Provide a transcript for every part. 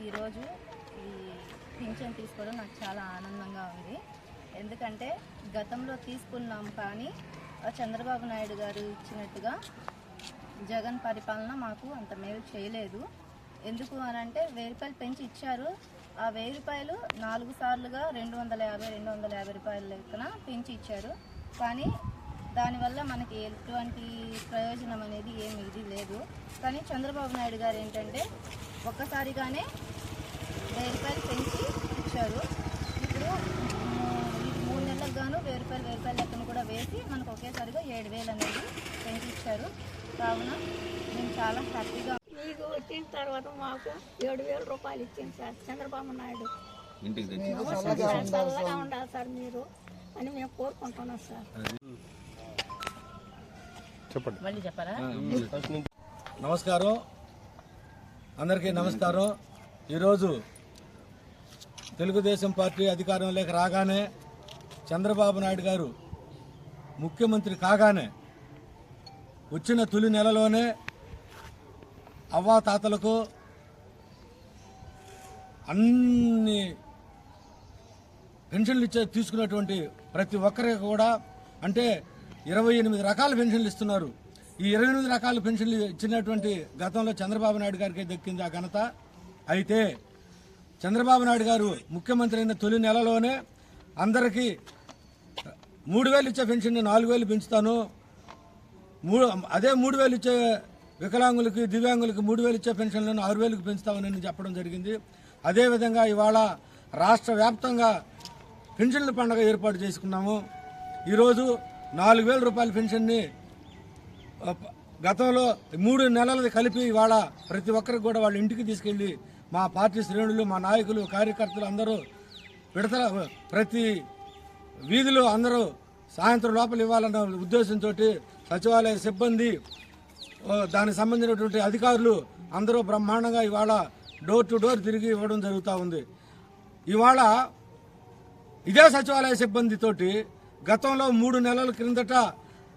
ఈరోజు ఈ పింఛన్ తీసుకోవడం నాకు చాలా ఆనందంగా ఉంది. ఎందుకంటే గతంలో తీసుకున్నాం కానీ చంద్రబాబు నాయుడు గారు ఇచ్చినట్టుగా జగన్ పరిపాలన మాకు అంత మేలు చేయలేదు. ఎందుకు అనంటే 1000 రూపాయలు పెంచి ఇచ్చారు. ఆ 1000 రూపాయలు 4 సార్లుగా 250 రూపాయల లెక్కన పెంచి ఇచ్చారు. కానీ దానివల్ల మనకి ఎటువంటి ప్రయోజనం అనేది ఏమి ఇది లేదు. కానీ చంద్రబాబు నాయుడు గారు ఏంటంటే ఒక్కసారిగానే 1000 రూపాయలు పెంచి ఇచ్చారు. ఇప్పుడు 3 నెలలకు గాను 1000 రూపాయలు లెక్కను కూడా వేసి మనకు ఒకేసారిగా 7000 అనేది పెంచి ఇచ్చారు. కావున మేము చాలా హ్యాపీగా. మీకు వచ్చిన తర్వాత మాకు 7000 రూపాయలు ఇచ్చింది సార్ చంద్రబాబు నాయుడు. చల్లగా ఉండాలి సార్ మీరు అని మేము కోరుకుంటున్నాం సార్. మళ్ళీ చెప్పారా? నమస్కారం, అందరికీ నమస్కారం. ఈరోజు తెలుగుదేశం పార్టీ అధికారంలోకి రాగానే చంద్రబాబు నాయుడు గారు ముఖ్యమంత్రి కాగానే వచ్చిన తొలి నెలలోనే అవ్వాతాతలకు అన్ని పెన్షన్లు తీసుకున్నటువంటి ప్రతి ఒక్కరికి కూడా అంటే 28 రకాల పెన్షన్లు ఇస్తున్నారు. ఈ 28 రకాల పెన్షన్లు ఇచ్చినటువంటి గతంలో చంద్రబాబు నాయుడు గారికి దక్కింది ఆ ఘనత. అయితే చంద్రబాబు నాయుడు గారు ముఖ్యమంత్రి అయిన తొలి నెలలోనే అందరికీ 3000 ఇచ్చే పెన్షన్ని 4000 పెంచుతాను, అదే 3000 ఇచ్చే వికలాంగులకి దివ్యాంగులకి 3000 ఇచ్చే పెన్షన్లను 6000కి పెంచుతామని చెప్పడం జరిగింది. అదేవిధంగా ఇవాళ రాష్ట్ర వ్యాప్తంగా పెన్షన్ల పండుగ ఏర్పాటు చేసుకున్నాము. ఈరోజు 4000 రూపాయల పెన్షన్ని గతంలో 3 నెలలది కలిపి ఇవాళ ప్రతి ఒక్కరికి కూడా వాళ్ళ ఇంటికి తీసుకెళ్లి మా పార్టీ శ్రేణులు, మా నాయకులు, కార్యకర్తలు అందరూ విడతల ప్రతి వీధిలో అందరూ సాయంత్రం లోపల ఇవ్వాలన్న ఉద్దేశంతో సచివాలయ సిబ్బంది, దానికి సంబంధించినటువంటి అధికారులు అందరూ బ్రహ్మాండంగా ఇవాళ డోర్ టు డోర్ తిరిగి ఇవ్వడం జరుగుతూ ఉంది. ఇవాళ ఇదే సచివాలయ సిబ్బందితోటి గతంలో 3 నెలల క్రిందట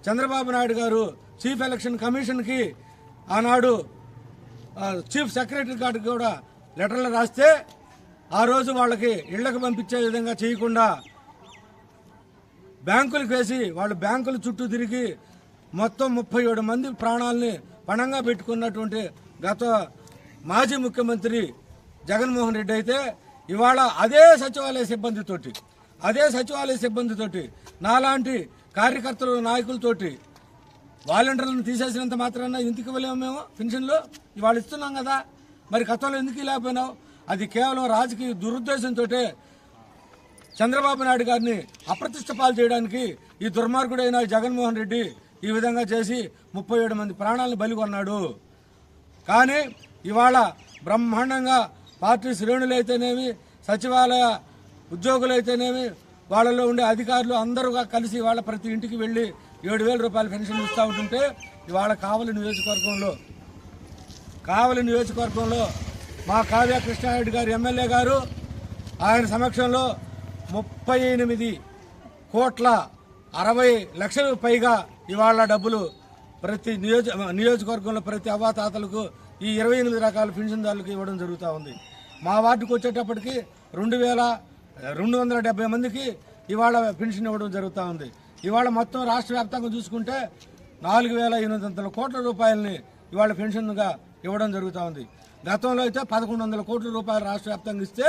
చంద్రబాబు నాయుడు గారు చీఫ్ ఎలక్షన్ కమిషన్కి ఆనాడు చీఫ్ సెక్రటరీ గారికి కూడా లెటర్లు రాస్తే ఆ రోజు వాళ్ళకి ఇళ్లకు పంపించే విధంగా చేయకుండా బ్యాంకులకు వేసి వాళ్ళు బ్యాంకుల చుట్టూ తిరిగి మొత్తం 37 మంది ప్రాణాలని పణంగా పెట్టుకున్నటువంటి గత మాజీ ముఖ్యమంత్రి జగన్మోహన్ రెడ్డి అయితే ఇవాళ అదే సచివాలయ సిబ్బందితోటి నాలాంటి కార్యకర్తలు, నాయకులతోటి వాలంటీర్లను తీసేసినంత మాత్రాన ఎందుకు ఇవ్వలేము మేము పెన్షన్లు? ఇవాళ ఇస్తున్నాం కదా, మరి గతంలో ఎందుకు లేకపోయినావు? అది కేవలం రాజకీయ దురుద్దేశంతో చంద్రబాబు నాయుడు గారిని అప్రతిష్ట పాలు చేయడానికి ఈ దుర్మార్గుడైన జగన్మోహన్ రెడ్డి ఈ విధంగా చేసి 37 మంది ప్రాణాలను బలికొన్నాడు. కానీ ఇవాళ బ్రహ్మాండంగా పార్టీ శ్రేణులైతేనేమి, సచివాలయ ఉద్యోగులైతేనేమి, వాళ్ళలో ఉండే అధికారులు అందరూగా కలిసి ఇవాళ ప్రతి ఇంటికి వెళ్ళి 7000 రూపాయల పెన్షన్ ఇస్తూ ఉంటుంటే ఇవాళ కావలి నియోజకవర్గంలో మా కావ్య కృష్ణారెడ్డి గారు ఎమ్మెల్యే గారు ఆయన సమక్షంలో 38,60,00,000 పైగా ఇవాళ డబ్బులు ప్రతి నియోజకవర్గంలో ప్రతి అవ్వాతాతలకు ఈ 28 రకాల పెన్షన్దారులకు ఇవ్వడం జరుగుతూ ఉంది. మా వార్డుకు వచ్చేటప్పటికి 2270 మందికి ఇవాళ పెన్షన్ ఇవ్వడం జరుగుతూ ఉంది. ఇవాళ మొత్తం రాష్ట్ర వ్యాప్తంగా చూసుకుంటే 4800 కోట్ల రూపాయలని ఇవాళ పెన్షన్గా ఇవ్వడం జరుగుతూ ఉంది. గతంలో అయితే 1100 కోట్ల రూపాయలు రాష్ట్ర వ్యాప్తంగా ఇస్తే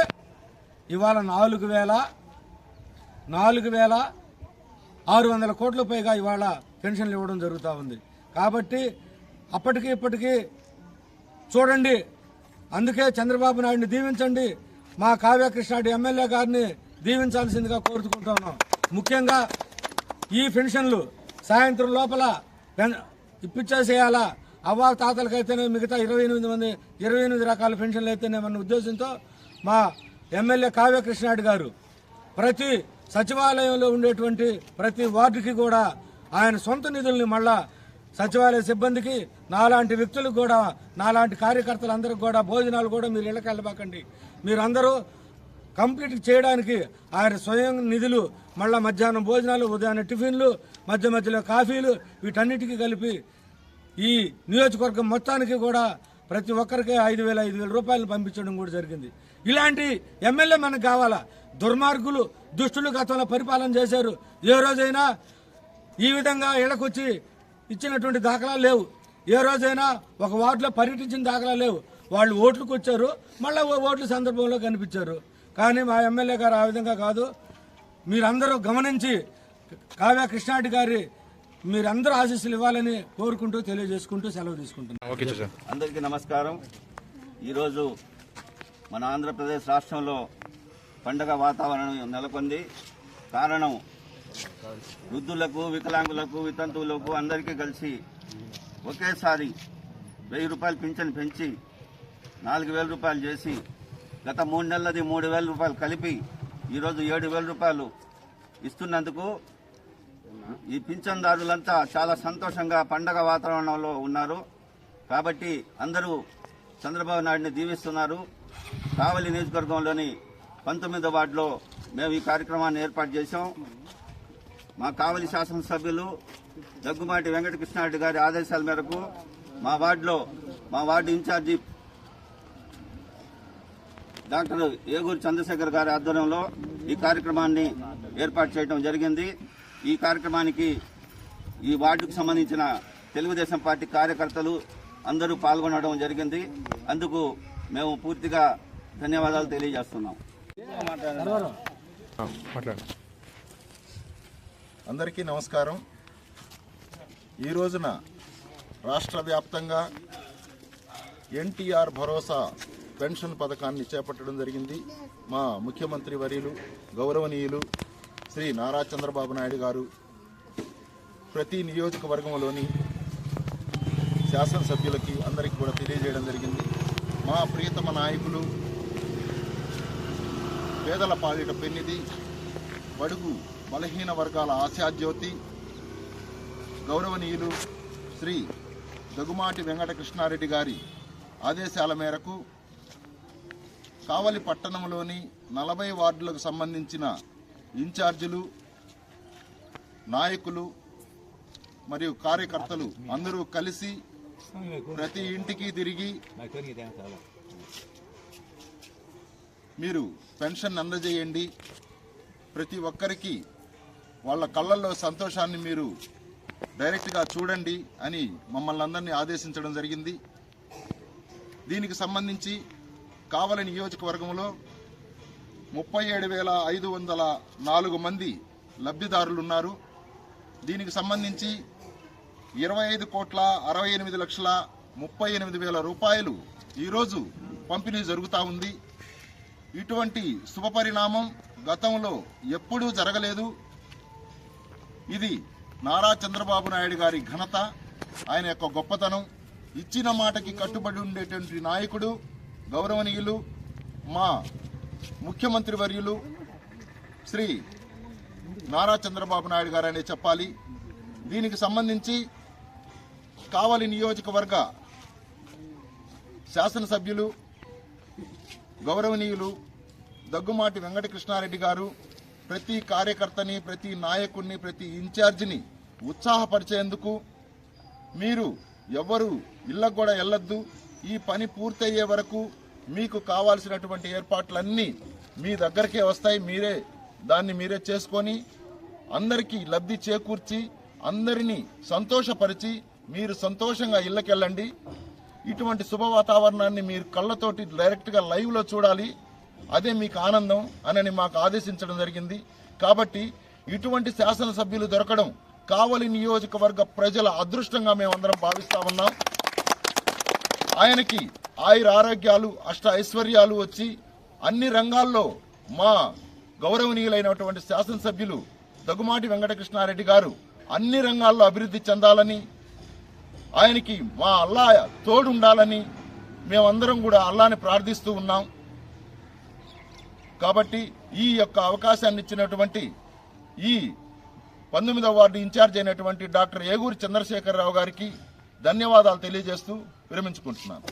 ఇవాళ 4600 కోట్ల పైగా ఇవాళ పెన్షన్లు ఇవ్వడం జరుగుతూ ఉంది. కాబట్టి అప్పటికి ఇప్పటికీ చూడండి. అందుకే చంద్రబాబు నాయుడిని దీవించండి, మా కావ్య కృష్ణారెడ్డి ఎమ్మెల్యే గారిని దీవించాల్సిందిగా కోరుకుంటున్నాం. ముఖ్యంగా ఈ పెన్షన్లు సాయంత్రం లోపల ఇప్పించేసేయాలా, అవ్వా తాతలకైతేనే మిగతా 28 రకాల పెన్షన్లు అయితేనేమన్న ఉద్దేశంతో మా ఎమ్మెల్యే కావ్య కృష్ణారెడ్డి గారు ప్రతి సచివాలయంలో ఉండేటువంటి ప్రతి వార్డుకి కూడా ఆయన సొంత నిధుల్ని మళ్ళా సచివాలయ సిబ్బందికి, నాలాంటి వ్యక్తులకు కూడా, నాలాంటి కార్యకర్తలందరికీ కూడా భోజనాలు కూడా మీరు ఇళ్ళకి వెళ్ళబాకండి, మీరందరూ కంప్లీట్ చేయడానికి ఆయన స్వయం నిధులు మళ్ళా మధ్యాహ్నం భోజనాలు, ఉదయాన్నే టిఫిన్లు, మధ్యలో కాఫీలు వీటన్నిటికీ కలిపి ఈ నియోజకవర్గం మొత్తానికి కూడా ప్రతి ఒక్కరికి 5,000 రూపాయలు పంపించడం కూడా జరిగింది. ఇలాంటి ఎమ్మెల్యే మనకు కావాలా? దుర్మార్గులు, దుష్టులు గతంలో పరిపాలన చేశారు. ఏ రోజైనా ఈ విధంగా ఇళ్లకొచ్చి ఇచ్చినటువంటి దాఖలాలు లేవు. ఏ రోజైనా ఒక వార్డులో పర్యటించిన దాఖలా లేవు. వాళ్ళు ఓట్లకు వచ్చారు, మళ్ళీ ఓట్ల సందర్భంలో కనిపించారు. కానీ మా ఎమ్మెల్యే గారు ఆ విధంగా కాదు. మీరందరూ గమనించి కావ్య కృష్ణారెడ్డి గారి మీరందరూ ఆశీస్సులు ఇవ్వాలని కోరుకుంటూ తెలియజేసుకుంటూ సెలవు తీసుకుంటున్నాను. అందరికీ నమస్కారం. ఈరోజు మన ఆంధ్రప్రదేశ్ రాష్ట్రంలో పండగ వాతావరణం నెలకొంది. కారణం వృద్ధులకు, వికలాంగులకు, వితంతువులకు అందరికీ కలిసి ఒకేసారి 1000 రూపాయలు పింఛన్ పెంచి 4,000 రూపాయలు చేసి గత 3 నెలలది 3,000 రూపాయలు కలిపి ఈరోజు 7,000 రూపాయలు ఇస్తున్నందుకు ఈ పింఛన్దారులంతా చాలా సంతోషంగా పండగ వాతావరణంలో ఉన్నారు. కాబట్టి అందరూ చంద్రబాబు నాయుడిని దీవిస్తున్నారు. కావలి నియోజకవర్గంలోని 19వ వార్డులో మేము ఈ కార్యక్రమాన్ని ఏర్పాటు చేశాం. మా కావలి శాసనసభ్యులు దగ్గుమాటి వెంకటకృష్ణారెడ్డి గారి ఆదేశాల మేరకు మా ward incharge doctor Eguru Chandrasekhar గారి ఆధ్వర్యంలో ఈ కార్యక్రమాన్ని ఏర్పాటు చేయడం జరిగింది. ఈ కార్యక్రమానికి ఈ వార్డుకు సంబంధించిన తెలుగుదేశం పార్టీ కార్యకర్తలు అందరూ పాల్గొనడం జరిగింది. అందుకు మేము పూర్తిగా ధన్యవాదాలు తెలియజేస్తున్నాం. అందరికీ నమస్కారం. ఈ రోజున రాష్ట్ర వ్యాప్తంగా ఎన్టీఆర్ భరోసా పెన్షన్ పథకాన్ని చేపట్టడం జరిగింది. మా ముఖ్యమంత్రి వర్యులు గౌరవనీయులు శ్రీ నారా చంద్రబాబు నాయుడు గారు ప్రతి నియోజకవర్గంలోని శాసనసభ్యులకి అందరికీ కూడా తెలియజేయడం జరిగింది. మా ప్రియతమ నాయకులు, పేదల పాలిట పెన్నిధి, బడుగు బలహీన వర్గాల ఆశాజ్యోతి గౌరవనీయులు శ్రీ దగ్గుమాటి వెంకటకృష్ణారెడ్డి గారి ఆదేశాల మేరకు కావలి పట్టణంలోని 40 వార్డులకు సంబంధించిన ఇన్ఛార్జీలు, నాయకులు మరియు కార్యకర్తలు అందరూ కలిసి ప్రతి ఇంటికి తిరిగి మీరు పెన్షన్ అందజేయండి, ప్రతి ఒక్కరికి వాళ్ళ కళ్ళల్లో సంతోషాన్ని మీరు డైరెక్ట్గా చూడండి అని మమ్మల్ని అందరినీ ఆదేశించడం జరిగింది. దీనికి సంబంధించి కావలి నియోజకవర్గంలో 37,504 మంది లబ్ధిదారులున్నారు. దీనికి సంబంధించి 25,68,38,000 రూపాయలు ఈరోజు పంపిణీ జరుగుతూ ఉంది. ఇటువంటి శుభపరిణామం గతంలో ఎప్పుడూ జరగలేదు. ఇది నారా చంద్రబాబు నాయుడు గారి ఘనత, ఆయన యొక్క గొప్పతనం. ఇచ్చిన మాటకి కట్టుబడి ఉండేటువంటి నాయకుడు గౌరవనీయులు మా ముఖ్యమంత్రి వర్యులు శ్రీ నారా చంద్రబాబు నాయుడు గారనే చెప్పాలి. దీనికి సంబంధించి కావలి నియోజకవర్గ శాసనసభ్యులు గౌరవనీయులు దగ్గుమాటి వెంకటకృష్ణారెడ్డి గారు ప్రతి కార్యకర్తని, ప్రతి నాయకుడిని, ప్రతి ఇన్ఛార్జిని ఉత్సాహపరిచేందుకు మీరు ఎవ్వరూ ఇళ్లకు కూడా వెళ్ళొద్దు, ఈ పని పూర్తయ్యే వరకు మీకు కావాల్సినటువంటి ఏర్పాట్లన్నీ మీ దగ్గరకే వస్తాయి, దాన్ని మీరే చేసుకొని అందరికీ లబ్ధి చేకూర్చి అందరినీ సంతోషపరిచి మీరు సంతోషంగా ఇళ్లకెళ్ళండి. ఇటువంటి శుభ వాతావరణాన్ని మీరు కళ్ళతోటి డైరెక్ట్గా లైవ్లో చూడాలి, అదే మీకు ఆనందం అని మాకు ఆదేశించడం జరిగింది. కాబట్టి ఇటువంటి శాసనసభ్యులు దొరకడం కావలి నియోజకవర్గ ప్రజల అదృష్టంగా మేమందరం భావిస్తా ఉన్నాం. ఆయనకి ఆయుర ఆరోగ్యాలు, అష్ట ఐశ్వర్యాలు వచ్చి అన్ని రంగాల్లో మా గౌరవనీయులైనటువంటి శాసనసభ్యులు దగ్గుమాటి వెంకటకృష్ణారెడ్డి గారు అన్ని రంగాల్లో అభివృద్ధి చెందాలని, ఆయనకి మా అల్లా తోడుండాలని మేమందరం కూడా అల్లాని ప్రార్థిస్తూ ఉన్నాం. కాబట్టి ఈ యొక్క అవకాశాన్ని ఇచ్చినటువంటి ఈ 19వ వార్డు ఇన్ఛార్జ్ అయినటువంటి డాక్టర్ ఏగూరి చంద్రశేఖరరావు గారికి ధన్యవాదాలు తెలియజేస్తూ విరమించుకుంటున్నాను.